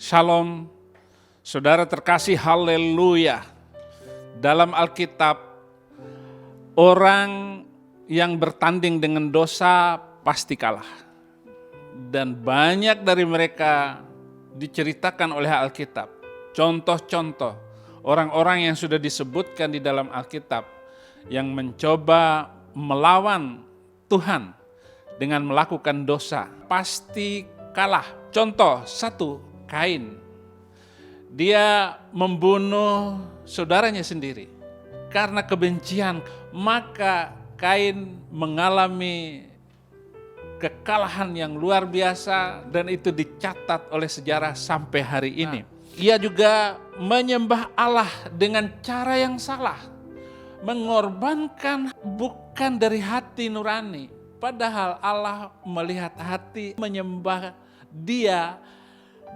Shalom, saudara terkasih, haleluya. Dalam Alkitab, orang yang bertanding dengan dosa pasti kalah. Dan banyak dari mereka diceritakan oleh Alkitab. Contoh-contoh orang-orang yang sudah disebutkan di dalam Alkitab yang mencoba melawan Tuhan dengan melakukan dosa, pasti kalah. Contoh satu, Kain. Dia membunuh saudaranya sendiri karena kebencian, maka Kain mengalami kekalahan yang luar biasa dan itu dicatat oleh sejarah sampai hari ini. Ia juga menyembah Allah dengan cara yang salah, mengorbankan bukan dari hati nurani, padahal Allah melihat hati, menyembah Dia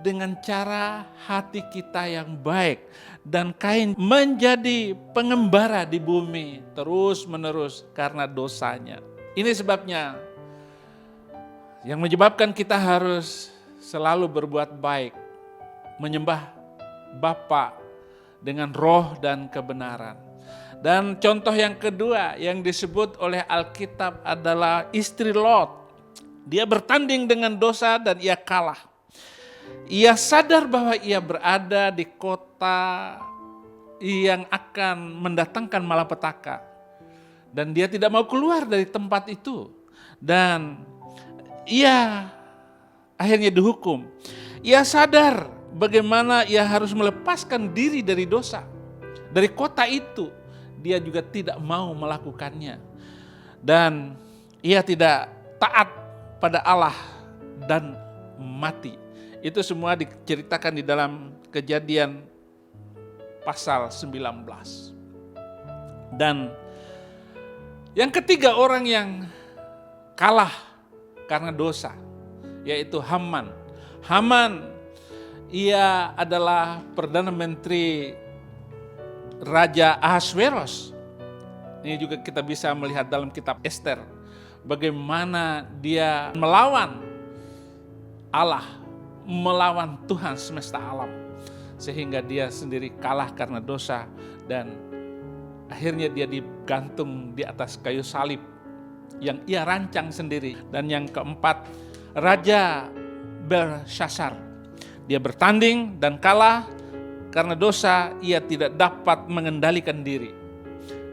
dengan cara hati kita yang baik. Dan Kain menjadi pengembara di bumi terus menerus karena dosanya. Ini sebabnya yang menyebabkan kita harus selalu berbuat baik, menyembah Bapa dengan roh dan kebenaran. Dan contoh yang kedua yang disebut oleh Alkitab adalah istri Lot. Dia bertanding dengan dosa dan ia kalah. Ia sadar bahwa ia berada di kota yang akan mendatangkan malapetaka. Dan dia tidak mau keluar dari tempat itu. Dan ia akhirnya dihukum. Ia sadar bagaimana ia harus melepaskan diri dari dosa. Dari kota itu, dia juga tidak mau melakukannya. Dan ia tidak taat pada Allah dan mati. Itu semua diceritakan di dalam Kejadian pasal 19. Dan yang ketiga orang yang kalah karena dosa, yaitu Haman. Haman, ia adalah Perdana Menteri Raja Ahasveros. Ini juga kita bisa melihat dalam kitab Ester, bagaimana dia melawan Allah, melawan Tuhan semesta alam, sehingga dia sendiri kalah karena dosa dan akhirnya dia digantung di atas kayu salib yang ia rancang sendiri. Dan yang keempat, Raja Belshazzar. Dia bertanding dan kalah karena dosa. Ia tidak dapat mengendalikan diri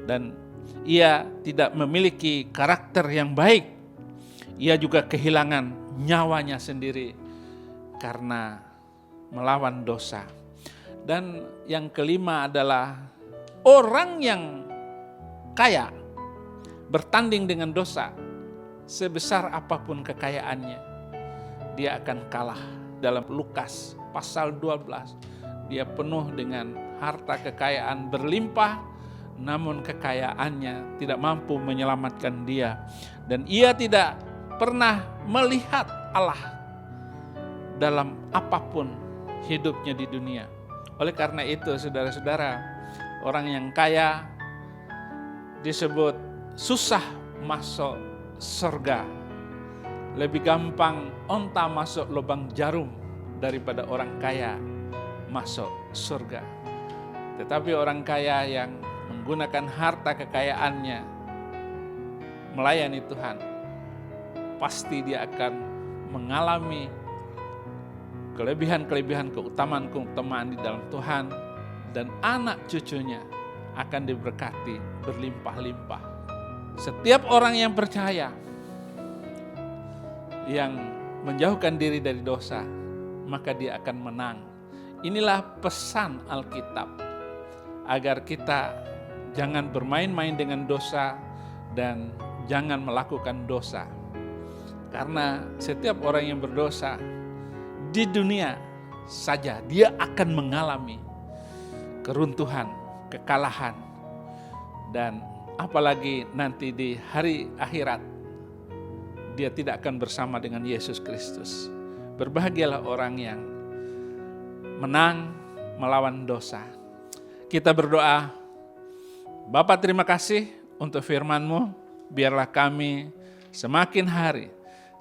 dan ia tidak memiliki karakter yang baik. Ia juga kehilangan nyawanya sendiri karena melawan dosa. Dan yang kelima adalah orang yang kaya bertanding dengan dosa. Sebesar apapun kekayaannya, dia akan kalah. Dalam Lukas pasal 12, dia penuh dengan harta kekayaan berlimpah, namun kekayaannya tidak mampu menyelamatkan dia. Dan ia tidak pernah melihat Allah dalam apapun hidupnya di dunia. Oleh karena itu, saudara-saudara, orang yang kaya disebut susah masuk surga. Lebih gampang onta masuk lubang jarum daripada orang kaya masuk surga. Tetapi orang kaya yang menggunakan harta kekayaannya melayani Tuhan, pasti dia akan mengalami kelebihan-kelebihan, keutamaan-keutamaan di dalam Tuhan, dan anak cucunya akan diberkati berlimpah-limpah. Setiap orang yang percaya, yang menjauhkan diri dari dosa, maka dia akan menang. Inilah pesan Alkitab, agar kita jangan bermain-main dengan dosa dan jangan melakukan dosa. Karena setiap orang yang berdosa di dunia saja, dia akan mengalami keruntuhan, kekalahan, dan apalagi nanti di hari akhirat, dia tidak akan bersama dengan Yesus Kristus. Berbahagialah orang yang menang melawan dosa. Kita berdoa. Bapa, terima kasih untuk firman-Mu. Biarlah kami semakin hari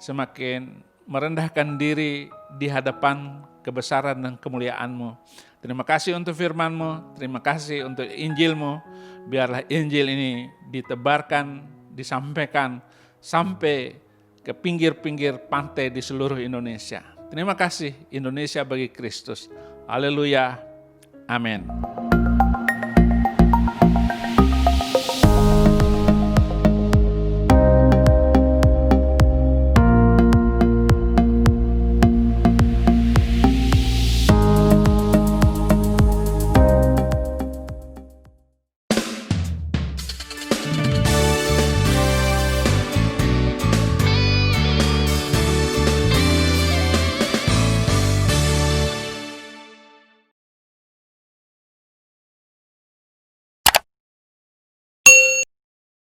semakin merendahkan diri di hadapan kebesaran dan kemuliaan-Mu. Terima kasih untuk firman-Mu, terima kasih untuk Injil-Mu. Biarlah Injil ini ditebarkan, disampaikan sampai ke pinggir-pinggir pantai di seluruh Indonesia. Terima kasih Indonesia bagi Kristus. Haleluya. Amin.